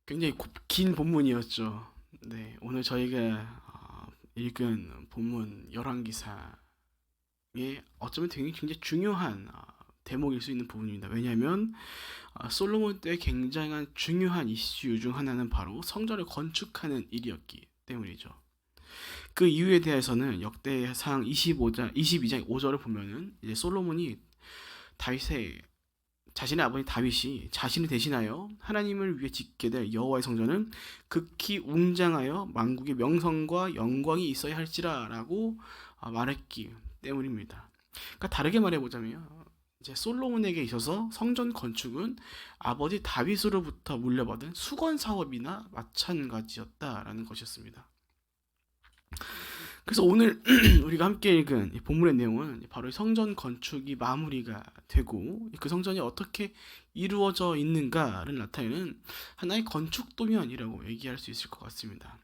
굉장히 긴 본문이었죠. 네, 오늘 저희가 읽은 본문 열왕기사에 어쩌면 굉장히 중요한 대목일 수 있는 부분입니다. 왜냐하면 솔로몬 때 굉장한 중요한 이슈 중 하나는 바로 성전을 건축하는 일이었기 때문이죠. 그 이유에 대해서는 역대상 25장, 22장 5절을 보면은 이제 솔로몬이 다윗의 자신의 아버지 다윗이 자신을 대신하여 하나님을 위해 짓게 될 여호와의 성전은 극히 웅장하여 만국의 명성과 영광이 있어야 할지라라고 말했기 때문입니다. 그러니까 다르게 말해보자면 이제 솔로몬에게 있어서 성전 건축은 아버지 다윗으로부터 물려받은 수건 사업이나 마찬가지였다라는 것이었습니다. 그래서 오늘 우리가 함께 읽은 이 본문의 내용은 바로 성전 건축이 마무리가 되고 그 성전이 어떻게 이루어져 있는가를 나타내는 하나의 건축 도면이라고 얘기할 수 있을 것 같습니다.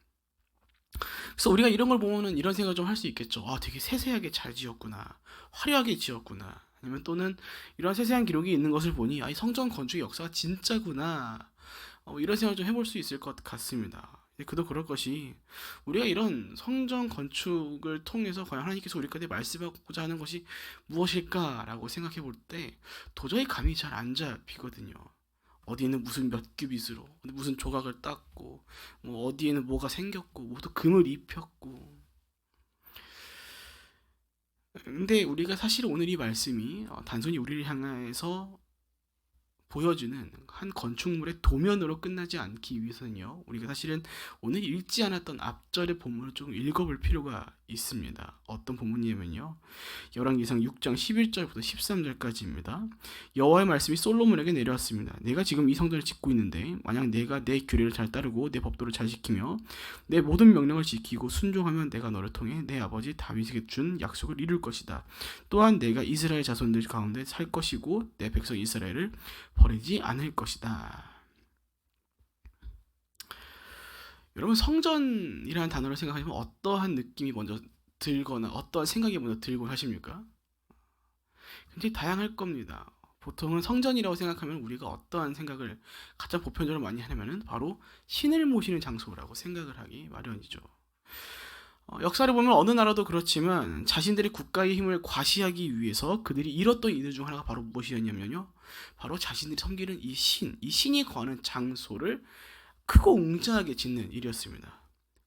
그래서 우리가 이런 걸 보면은 이런 생각을 좀 할 수 있겠죠. 되게 세세하게 잘 지었구나. 화려하게 지었구나. 아니면 또는 이런 세세한 기록이 있는 것을 보니 이 성전 건축의 역사가 진짜구나. 이런 생각을 좀 해볼 수 있을 것 같습니다. 그도 그럴 것이 우리가 이런 성전 건축을 통해서 과연 하나님께서 우리까지 말씀하고자 하는 것이 무엇일까라고 생각해 볼 때 도저히 감이 잘 안 잡히거든요. 어디에는 무슨 몇 큐빗으로 무슨 조각을 땄고 뭐 어디에는 뭐가 생겼고 뭐또 금을 입혔고. 근데 우리가 사실 오늘 이 말씀이 단순히 우리를 향해서 보여주는 한 건축물의 도면으로 끝나지 않기 위해서는요, 우리가 사실은 오늘 읽지 않았던 앞절의 본문을 좀 읽어볼 필요가 있습니다. 어떤 본문이냐면요, 열왕기상 6장 11절부터 13절까지입니다. 여호와의 말씀이 솔로몬에게 내려왔습니다. 내가 지금 이 성전을 짓고 있는데 만약 내가 내 규례를 잘 따르고 내 법도를 잘 지키며 내 모든 명령을 지키고 순종하면 내가 너를 통해 내 아버지 다윗에게 준 약속을 이룰 것이다. 또한 내가 이스라엘 자손들 가운데 살 것이고 내 백성 이스라엘을 버리지 않을 것이다. 여러분, 성전이라는 단어를 생각하시면 어떠한 느낌이 먼저 들거나 어떠한 생각이 먼저 들곤 하십니까? 굉장히 다양할 겁니다. 보통은 성전이라고 생각하면 우리가 어떠한 생각을 가장 보편적으로 많이 하냐면은 바로 신을 모시는 장소라고 생각을 하기 마련이죠. 역사를 보면 어느 나라도 그렇지만 자신들의 국가의 힘을 과시하기 위해서 그들이 잃었던 이들 중 하나가 바로 무엇이었냐면요, 바로 자신들이 섬기는 이 신이 거하는 장소를 크고 웅장하게 짓는 일이었습니다.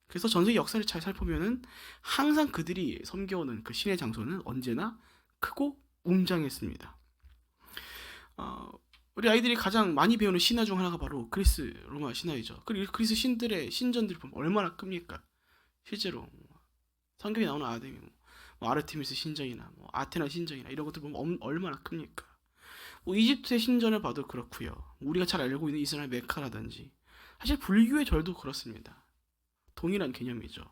그래서 전세계 역사를 잘 살펴보면은 항상 그들이 섬겨오는 그 신의 장소는 언제나 크고 웅장했습니다. 어, 우리 아이들이 가장 많이 배우는 신화 중 하나가 바로 그리스 로마 신화이죠. 그리스 신들의 신전들을 보면 얼마나 큽니까? 실제로 성경에 나오는 아데미, 뭐 아르테미스 신전이나 뭐 아테나 신전이나 이런 것들 보면 얼마나 큽니까? 뭐 이집트의 신전을 봐도 그렇고요. 우리가 잘 알고 있는 이스라엘 메카라든지 사실 불교의 절도 그렇습니다. 동일한 개념이죠.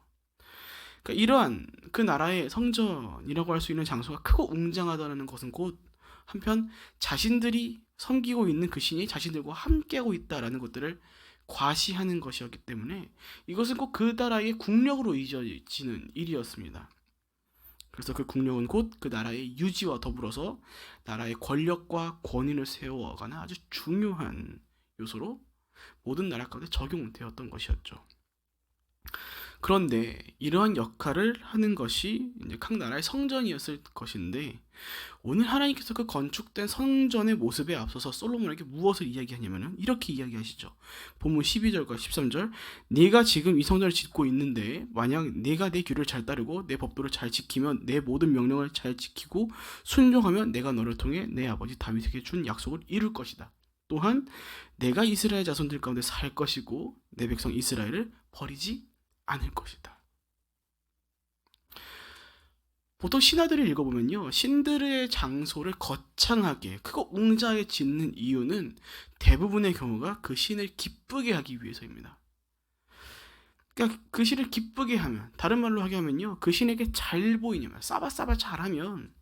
그러니까 이러한 그 나라의 성전이라고 할 수 있는 장소가 크고 웅장하다는 것은 곧 한편 자신들이 섬기고 있는 그 신이 자신들과 함께하고 있다라는 것들을 과시하는 것이었기 때문에 이것은 꼭 그 나라의 국력으로 이어지는 일이었습니다. 그래서 그 국력은 곧 그 나라의 유지와 더불어서 나라의 권력과 권위를 세워가는 아주 중요한 요소로 모든 나라 가운데 적용되었던 것이었죠. 그런데 이러한 역할을 하는 것이 이제 각 나라의 성전이었을 것인데 오늘 하나님께서 그 건축된 성전의 모습에 앞서서 솔로몬에게 무엇을 이야기하냐면은 이렇게 이야기하시죠. 본문 12절과 13절, 네가 지금 이 성전을 짓고 있는데 만약 네가 내 규를 잘 따르고 내 법도를 잘 지키면 내 모든 명령을 잘 지키고 순종하면 내가 너를 통해 내 아버지 다윗에게 준 약속을 이룰 것이다. 또한 내가 이스라엘 자손들 가운데 살 것이고 내 백성 이스라엘을 버리지 않을 것이다. 보통 신화들을 읽어보면요, 신들의 장소를 거창하게 크고 웅장하게 짓는 이유는 대부분의 경우가 그 신을 기쁘게 하기 위해서입니다. 그러니까 그 신을 기쁘게 하면, 다른 말로 하게 하면요, 그 신에게 잘 보이냐면 싸바싸바 잘하면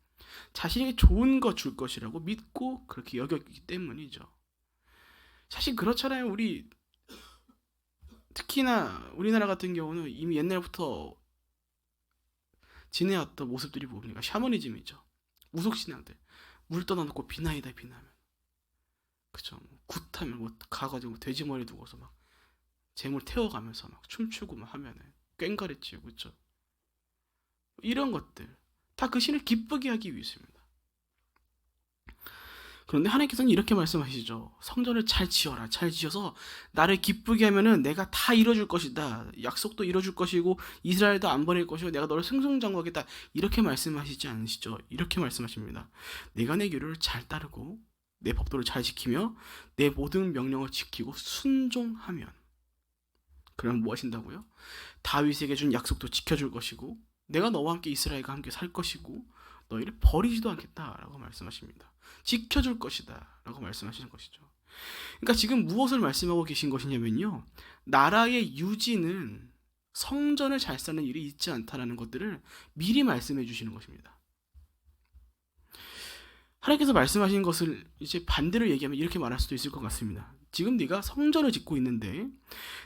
자신에게 좋은 거 줄 것이라고 믿고 그렇게 여겼기 때문이죠. 사실 그렇잖아요. 우리 특히나 우리나라 같은 경우는 이미 옛날부터 지내왔던 모습들이 뭡니까? 샤머니즘이죠. 무속신앙들. 물 떠나놓고 비나이다 비나면. 그쵸. 굿하면 뭐 가가지고 돼지머리 두고서 막 재물 태워가면서 막 춤추고 막 하면은 꽹가리치고 그렇죠. 이런 것들 다 그 신을 기쁘게 하기 위해서입니다. 그런데 하나님께서는 이렇게 말씀하시죠. 성전을 잘 지어라. 잘 지어서 나를 기쁘게 하면은 내가 다 이뤄줄 것이다. 약속도 이뤄줄 것이고 이스라엘도 안 버릴 것이고 내가 너를 승승장구하겠다. 이렇게 말씀하시지 않으시죠. 이렇게 말씀하십니다. 내가 내 규례를 잘 따르고 내 법도를 잘 지키며 내 모든 명령을 지키고 순종하면 그러면 뭐 하신다고요? 다윗에게 준 약속도 지켜줄 것이고 내가 너와 함께 이스라엘과 함께 살 것이고 너희를 버리지도 않겠다라고 말씀하십니다. 지켜줄 것이다 라고 말씀하시는 것이죠. 그러니까 지금 무엇을 말씀하고 계신 것이냐면요, 나라의 유지는 성전을 잘 쌓는 일이 있지 않다라는 것들을 미리 말씀해 주시는 것입니다. 하나님께서 말씀하신 것을 이제 반대로 얘기하면 이렇게 말할 수도 있을 것 같습니다. 지금 네가 성전을 짓고 있는데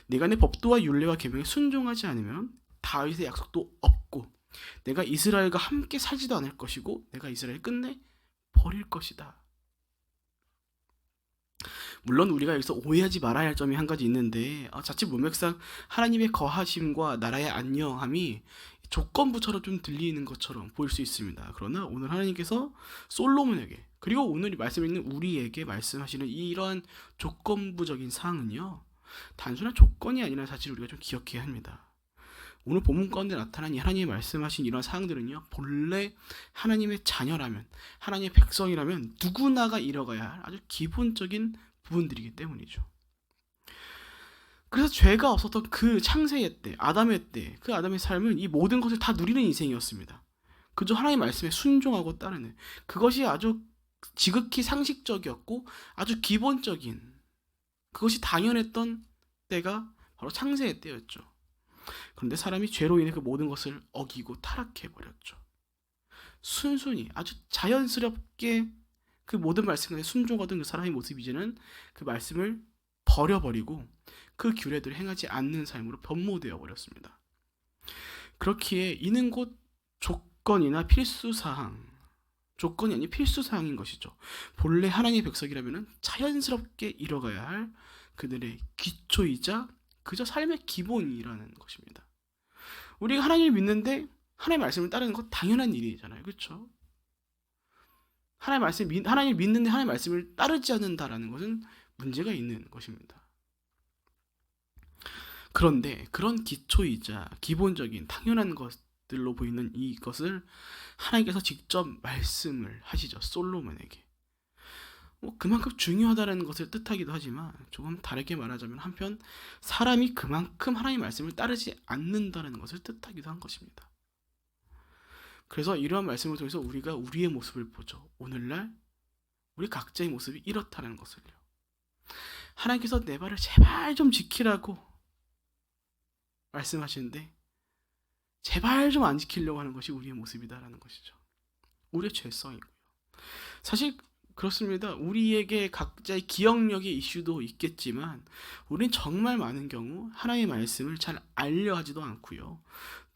내가 내 법도와 율례와 계명에 순종하지 않으면 다윗의 약속도 없고 내가 이스라엘과 함께 살지도 않을 것이고 내가 이스라엘 끝내 버릴 것이다. 물론 우리가 여기서 오해하지 말아야 할 점이 한 가지 있는데 자칫 문맥상 하나님의 거하심과 나라의 안녕함이 조건부처럼 좀 들리는 것처럼 보일 수 있습니다. 그러나 오늘 하나님께서 솔로몬에게 그리고 오늘 말씀 있는 우리에게 말씀하시는 이러한 조건부적인 사항은요, 단순한 조건이 아니라 사실 우리가 좀 기억해야 합니다. 오늘 본문 가운데 나타난 이 하나님이 말씀하신 이런 사항들은요, 본래 하나님의 자녀라면, 하나님의 백성이라면 누구나가 이뤄가야 할 아주 기본적인 부분들이기 때문이죠. 그래서 죄가 없었던 그 창세의 때, 아담의 때, 그 아담의 삶은 이 모든 것을 다 누리는 인생이었습니다. 그저 하나님의 말씀에 순종하고 따르는, 그것이 아주 지극히 상식적이었고 아주 기본적인, 그것이 당연했던 때가 바로 창세의 때였죠. 그런데 사람이 죄로 인해 그 모든 것을 어기고 타락해버렸죠. 순순히 아주 자연스럽게 그 모든 말씀에 순종하던 그 사람의 모습이 이제는 그 말씀을 버려버리고 그 규례들을 행하지 않는 삶으로 변모되어 버렸습니다. 그렇기에 이는 곧 조건이나 필수사항, 조건이 아닌 필수사항인 것이죠. 본래 하나님의 백성이라면 자연스럽게 이뤄가야 할 그들의 기초이자 그저 삶의 기본이라는 것입니다. 우리가 하나님을 믿는데 하나님의 말씀을 따르는 건 당연한 일이잖아요. 그렇죠? 하나님을 믿는데 하나님의 말씀을 따르지 않는다라는 것은 문제가 있는 것입니다. 그런데 그런 기초이자 기본적인 당연한 것들로 보이는 이것을 하나님께서 직접 말씀을 하시죠. 솔로몬에게. 그만큼 중요하다는 것을 뜻하기도 하지만 조금 다르게 말하자면 한편 사람이 그만큼 하나님의 말씀을 따르지 않는다는 것을 뜻하기도 한 것입니다. 그래서 이러한 말씀을 통해서 우리가 우리의 모습을 보죠. 오늘날 우리 각자의 모습이 이렇다는 것을요. 하나님께서 내 발을 제발 좀 지키라고 말씀하시는데 제발 좀 안 지키려고 하는 것이 우리의 모습이다라는 것이죠. 우리의 죄성이고요. 사실 그렇습니다. 우리에게 각자의 기억력의 이슈도 있겠지만 우리는 정말 많은 경우 하나님의 말씀을 잘 알려 하지도 않고요.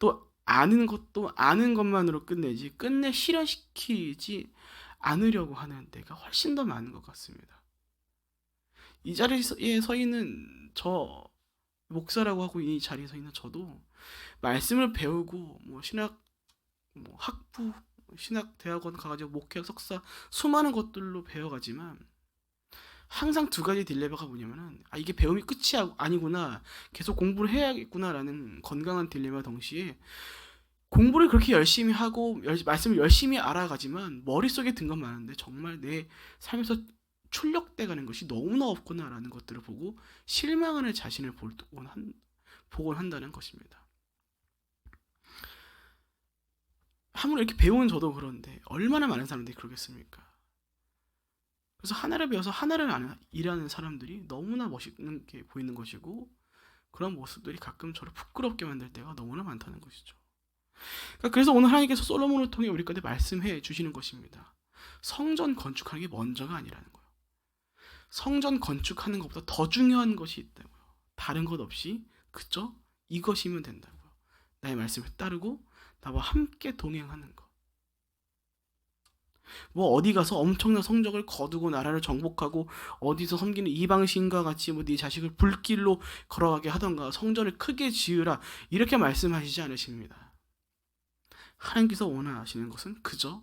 또 아는 것도 아는 것만으로 끝내 실현시키지 않으려고 하는 때가 훨씬 더 많은 것 같습니다. 이 자리에 서 있는 저 목사라고 하고 이 자리에 서 있는 저도 말씀을 배우고 학부 신학대학원 가가지고 목회학 석사 수많은 것들로 배워가지만 항상 두 가지 딜레마가 뭐냐면은 이게 배움이 끝이 아니구나, 계속 공부를 해야겠구나라는 건강한 딜레마 동시에 공부를 그렇게 열심히 하고 말씀을 열심히 알아가지만 머릿속에 든 건 많은데 정말 내 삶에서 출력돼가는 것이 너무나 없구나라는 것들을 보고 실망하는 자신을 보곤 한다는 것입니다. 아무리 이렇게 배운 저도 그런데 얼마나 많은 사람들이 그러겠습니까? 그래서 하나를 배워서 하나를 일하는 사람들이 너무나 멋있는 게 보이는 것이고 그런 모습들이 가끔 저를 부끄럽게 만들 때가 너무나 많다는 것이죠. 그래서 오늘 하나님께서 솔로몬을 통해 우리 가운데 말씀해 주시는 것입니다. 성전 건축하는 게 먼저가 아니라는 거예요. 성전 건축하는 것보다 더 중요한 것이 있다고요. 다른 것 없이 그저 이것이면 된다고요. 나의 말씀을 따르고 나와 함께 동행하는 것. 뭐 어디 가서 엄청난 성적을 거두고 나라를 정복하고 어디서 섬기는 이방신과 같이 뭐 네 자식을 불길로 걸어가게 하던가 성전을 크게 지으라 이렇게 말씀하시지 않으십니다. 하나님께서 원하시는 것은 그저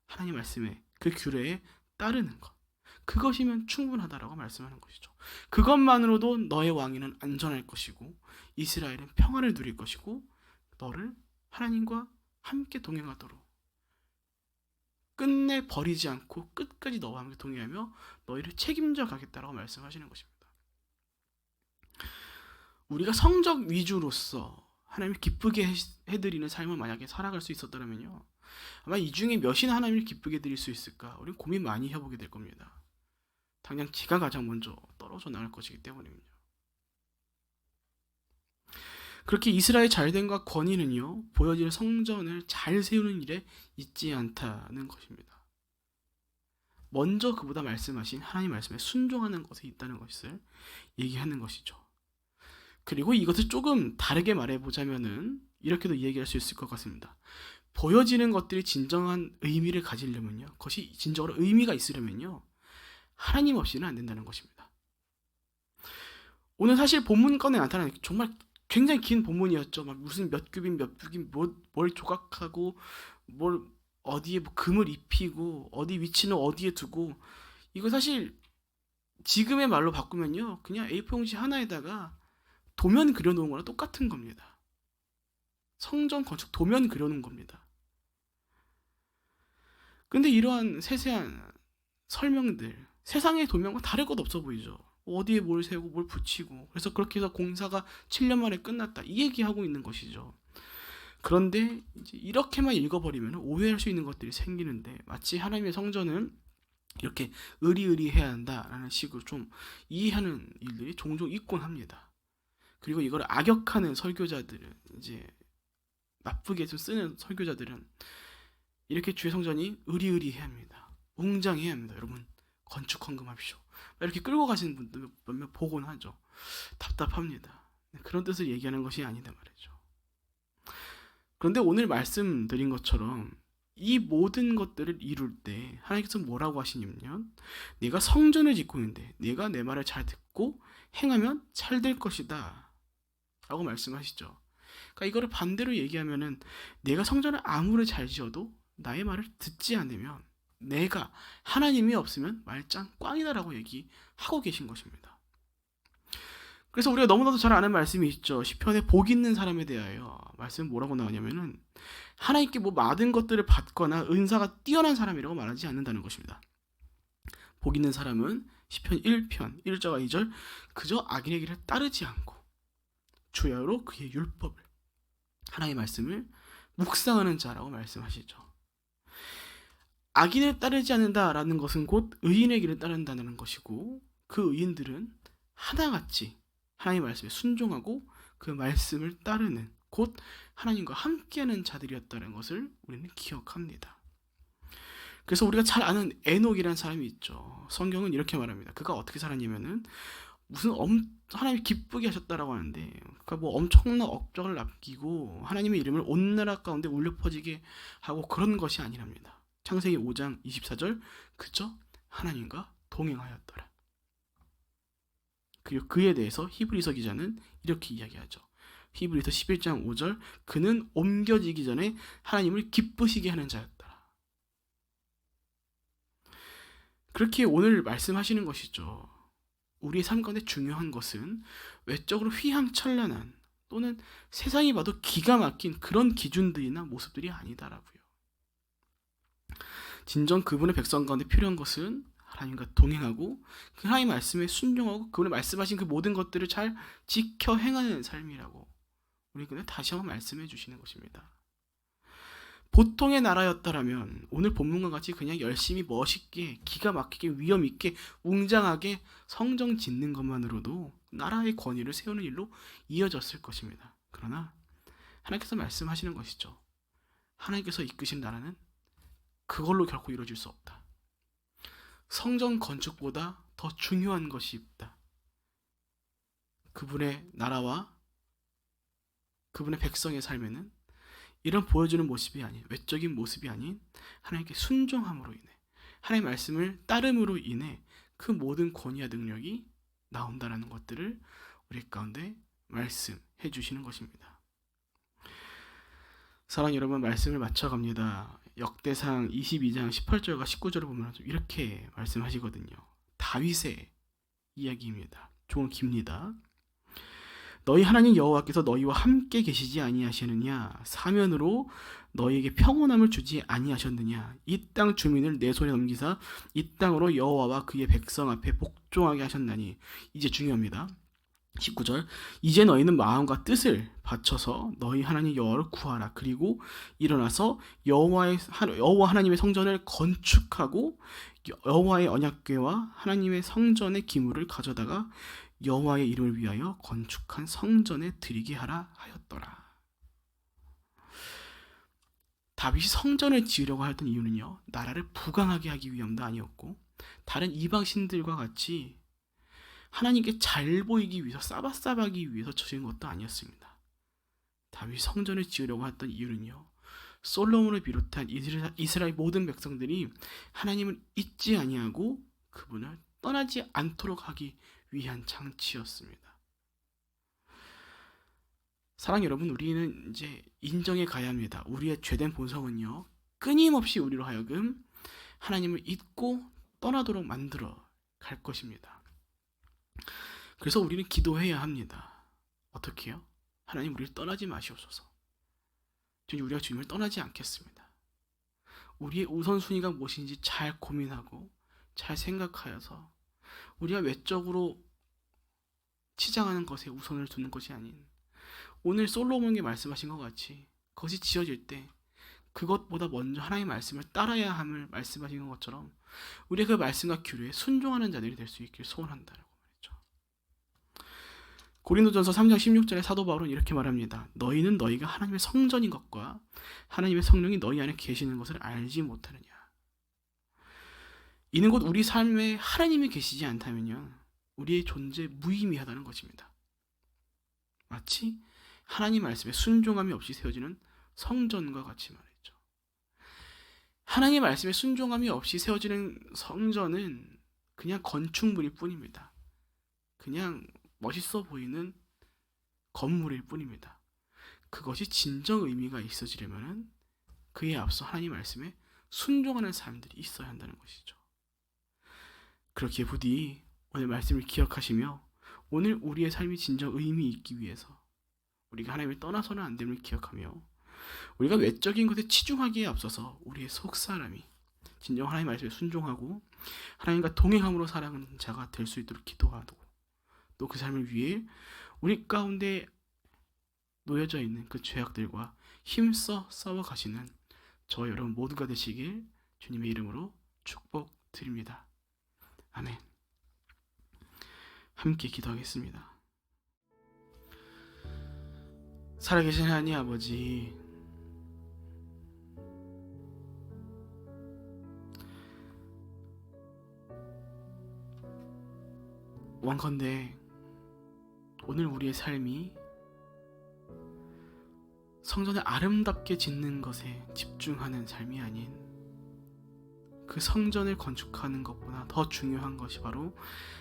하나님 말씀에 그 규례에 따르는 것. 그것이면 충분하다라고 말씀하는 것이죠. 그것만으로도 너의 왕위는 안전할 것이고 이스라엘은 평안을 누릴 것이고 너를 하나님과 함께 동행하도록 끝내 버리지 않고 끝까지 너와 함께 동행하며 너희를 책임져 가겠다라고 말씀하시는 것입니다. 우리가 성적 위주로서 하나님을 기쁘게 해드리는 삶을 만약에 살아갈 수 있었다면요, 아마 이 중에 몇이나 하나님을 기쁘게 드릴 수 있을까? 우리는 고민 많이 해보게 될 겁니다. 당장 지가 가장 먼저 떨어져 나갈 것이기 때문입니다. 그렇게 이스라엘 잘됨과 권위는요, 보여지는 성전을 잘 세우는 일에 있지 않다는 것입니다. 먼저 그보다 말씀하신 하나님 말씀에 순종하는 것에 있다는 것을 얘기하는 것이죠. 그리고 이것을 조금 다르게 말해보자면은 이렇게도 이야기할 수 있을 것 같습니다. 보여지는 것들이 진정한 의미를 가지려면요, 그것이 진정으로 의미가 있으려면요, 하나님 없이는 안 된다는 것입니다. 오늘 사실 본문권에 나타나는 정말 굉장히 긴 본문이었죠. 막 무슨 몇 규빗 몇 규빗 뭘 조각하고 뭘 어디에 뭐 금을 입히고 어디 위치는 어디에 두고, 이거 사실 지금의 말로 바꾸면요, 그냥 A4 용지 하나에다가 도면 그려놓은 거랑 똑같은 겁니다. 성전 건축 도면 그려놓은 겁니다. 근데 이러한 세세한 설명들, 세상의 도면과 다를 것 없어 보이죠. 어디에 뭘 세우고 뭘 붙이고, 그래서 그렇게 해서 공사가 7년 만에 끝났다 이 얘기하고 있는 것이죠. 그런데 이제 이렇게만 읽어버리면 오해할 수 있는 것들이 생기는데, 마치 하나님의 성전은 이렇게 의리의리해야 한다라는 식으로 좀 이해하는 일들이 종종 있곤 합니다. 그리고 이걸 악역하는 설교자들은, 이제 나쁘게 좀 쓰는 설교자들은 이렇게 주의 성전이 의리의리해야 합니다, 웅장해야 합니다, 여러분 건축 헌금합시오, 이렇게 끌고 가시는 분들 몇몇 보곤 하죠. 답답합니다. 그런 뜻을 얘기하는 것이 아니다 말이죠. 그런데 오늘 말씀드린 것처럼 이 모든 것들을 이룰 때 하나님께서 뭐라고 하시냐면, 네가 성전을 짓고 있는데 네가 내 말을 잘 듣고 행하면 잘 될 것이다 라고 말씀하시죠. 그러니까 이거를 반대로 얘기하면은, 내가 성전을 아무리 잘 지어도 나의 말을 듣지 않으면 내가 하나님이 없으면 말짱 꽝이다라고 얘기하고 계신 것입니다. 그래서 우리가 너무나도 잘 아는 말씀이 있죠. 시편에 복 있는 사람에 대하여 말씀은 뭐라고 나오냐면은, 하나님께 뭐 많은 것들을 받거나 은사가 뛰어난 사람이라고 말하지 않는다는 것입니다. 복 있는 사람은 시편 1편 1절과 2절 그저 악인의 길을 따르지 않고 주야로 그의 율법을, 하나님의 말씀을 묵상하는 자라고 말씀하시죠. 악인을 따르지 않는다라는 것은 곧 의인의 길을 따른다는 것이고, 그 의인들은 하나같이 하나님의 말씀에 순종하고 그 말씀을 따르는, 곧 하나님과 함께하는 자들이었다는 것을 우리는 기억합니다. 그래서 우리가 잘 아는 에녹이라는 사람이 있죠. 성경은 이렇게 말합니다. 그가 어떻게 살았냐면은, 무슨 하나님이 기쁘게 하셨다라고 하는데, 그러니까 뭐 엄청난 업적을 남기고 하나님의 이름을 온 나라 가운데 울려 퍼지게 하고 그런 것이 아니랍니다. 창세기 5장 24절 그저 하나님과 동행하였더라. 그리고 그에 대해서 히브리서 기자는 이렇게 이야기하죠. 히브리서 11장 5절 그는 옮겨지기 전에 하나님을 기쁘시게 하는 자였더라. 그렇게 오늘 말씀하시는 것이죠. 우리의 삶 가운데 중요한 것은 외적으로 휘황찬란한 또는 세상이 봐도 기가 막힌 그런 기준들이나 모습들이 아니다라고요. 진정 그분의 백성 가운데 필요한 것은 하나님과 동행하고 그 하나님 말씀에 순종하고 그분의 말씀하신 그 모든 것들을 잘 지켜 행하는 삶이라고 우리에게 다시 한번 말씀해 주시는 것입니다. 보통의 나라였다라면 오늘 본문과 같이 그냥 열심히 멋있게 기가 막히게 위험 있게 웅장하게 성정 짓는 것만으로도 나라의 권위를 세우는 일로 이어졌을 것입니다. 그러나 하나님께서 말씀하시는 것이죠. 하나님께서 이끄신 나라는 그걸로 결코 이루어질 수 없다. 성전 건축보다 더 중요한 것이 있다. 그분의 나라와 그분의 백성의 삶에는 이런 보여주는 모습이 아닌, 외적인 모습이 아닌 하나님께 순종함으로 인해, 하나님의 말씀을 따름으로 인해 그 모든 권위와 능력이 나온다라는 것들을 우리 가운데 말씀해 주시는 것입니다. 사랑 여러분, 말씀을 맞춰갑니다. 역대상 22장 18절과 19절을 보면 이렇게 말씀하시거든요. 다윗의 이야기입니다. 조금 깁니다. 너희 하나님 여호와께서 너희와 함께 계시지 아니하시느냐? 사면으로 너희에게 평온함을 주지 아니하셨느냐? 이 땅 주민을 내 손에 넘기사 이 땅으로 여호와와 그의 백성 앞에 복종하게 하셨나니. 이제 중요합니다. 19절. 이제 너희는 마음과 뜻을 바쳐서 너희 하나님 여호와를 구하라. 그리고 일어나서 여호와 하나님의 성전을 건축하고 여호와의 언약궤와 하나님의 성전의 기물을 가져다가 여호와의 이름을 위하여 건축한 성전에 드리게 하라 하였더라. 다윗이 성전을 지으려고 했던 이유는요, 나라를 부강하게 하기 위함도 아니었고, 다른 이방신들과 같이 하나님께 잘 보이기 위해서, 싸바싸바하기 위해서 지은 것도 아니었습니다. 다윗이 성전을 지으려고 했던 이유는요, 솔로몬을 비롯한 이스라엘 모든 백성들이 하나님을 잊지 아니하고 그분을 떠나지 않도록 하기 위한 장치였습니다. 사랑 여러분, 우리는 이제 인정해 가야 합니다. 우리의 죄된 본성은요, 끊임없이 우리로 하여금 하나님을 잊고 떠나도록 만들어 갈 것입니다. 그래서 우리는 기도해야 합니다. 어떻게 해요? 하나님, 우리를 떠나지 마시옵소서. 주님, 우리가 주님을 떠나지 않겠습니다. 우리의 우선순위가 무엇인지 잘 고민하고 잘 생각하여서 우리가 외적으로 치장하는 것에 우선을 두는 것이 아닌, 오늘 솔로몬에게 말씀하신 것 같이 그것이 지어질 때 그것보다 먼저 하나님의 말씀을 따라야 함을 말씀하신 것처럼 우리가 그 말씀과 규례에 순종하는 자들이 될 수 있길 소원한다라고 말했죠. 고린도전서 3장 16절에 사도 바울은 이렇게 말합니다. 너희는 너희가 하나님의 성전인 것과 하나님의 성령이 너희 안에 계시는 것을 알지 못하느냐. 이는 곧 우리 삶에 하나님이 계시지 않다면요, 우리의 존재 무의미하다는 것입니다. 마치 하나님 말씀에 순종함이 없이 세워지는 성전과 같이 말했죠. 하나님 말씀에 순종함이 없이 세워지는 성전은 그냥 건축물일 뿐입니다. 그냥 멋있어 보이는 건물일 뿐입니다. 그것이 진정 의미가 있어지려면 그에 앞서 하나님 말씀에 순종하는 사람들이 있어야 한다는 것이죠. 그렇기에 부디 오늘 말씀을 기억하시며 오늘 우리의 삶이 진정 의미 있기 위해서 우리가 하나님을 떠나서는 안 됨을 기억하며 우리가 외적인 것에 치중하기에 앞서서 우리의 속사람이 진정 하나님 말씀에 순종하고 하나님과 동행함으로 살아가는 자가 될 수 있도록 기도하고, 또 그 삶을 위해 우리 가운데 놓여져 있는 그 죄악들과 힘써 싸워가시는 저와 여러분 모두가 되시길 주님의 이름으로 축복드립니다. 아멘. 함께 기도하겠습니다. 살아계신 하나님 아버지, 원컨대 오늘 우리의 삶이 성전을 아름답게 짓는 것에 집중하는 삶이 아닌 그 성전을 건축하는 것보다 더 중요한 것이 바로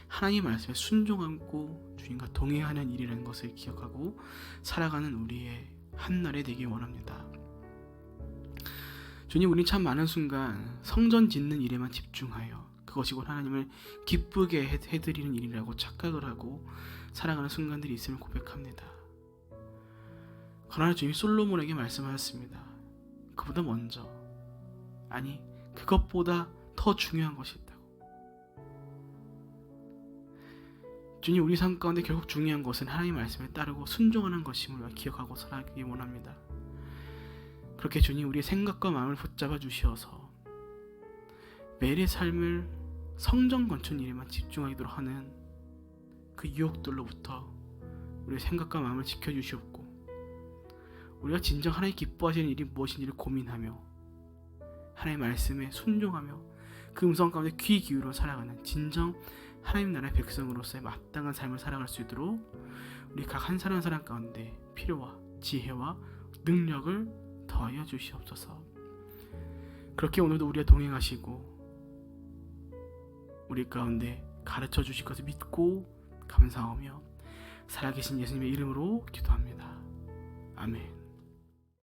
하나님 말씀에 순종하고 주님과 동행하는 일이라는 것을 기억하고 살아가는 우리의 한날이 되길 원합니다. 주님, 우리 참 많은 순간 성전 짓는 일에만 집중하여 그것이 곧 하나님을 기쁘게 해드리는 일이라고 착각을 하고 살아가는 순간들이 있음을 고백합니다. 그러나 주님이 솔로몬에게 말씀하셨습니다. 그보다 먼저, 아니 그것보다 더 중요한 것이 있다고. 주님, 우리 삶 가운데 결국 중요한 것은 하나님 말씀에 따르고 순종하는 것임을 기억하고 살아가기 원합니다. 그렇게 주님, 우리의 생각과 마음을 붙잡아 주시어서 매일의 삶을 성전 건축 일에만 집중하도록 하는 그 유혹들로부터 우리의 생각과 마음을 지켜주시옵고, 우리가 진정 하나님 기뻐하시는 일이 무엇인지를 고민하며 하나님의 말씀에 순종하며 그 음성 가운데 귀 기울여 살아가는 진정 하나님 나라의 백성으로서의 마땅한 삶을 살아갈 수 있도록 우리 각 한 사람 한 사람 가운데 필요와 지혜와 능력을 더 더하여 주시옵소서. 그렇게 오늘도 우리와 동행하시고 우리 가운데 가르쳐 주실 것을 믿고 감사하며 살아계신 예수님의 이름으로 기도합니다. 아멘.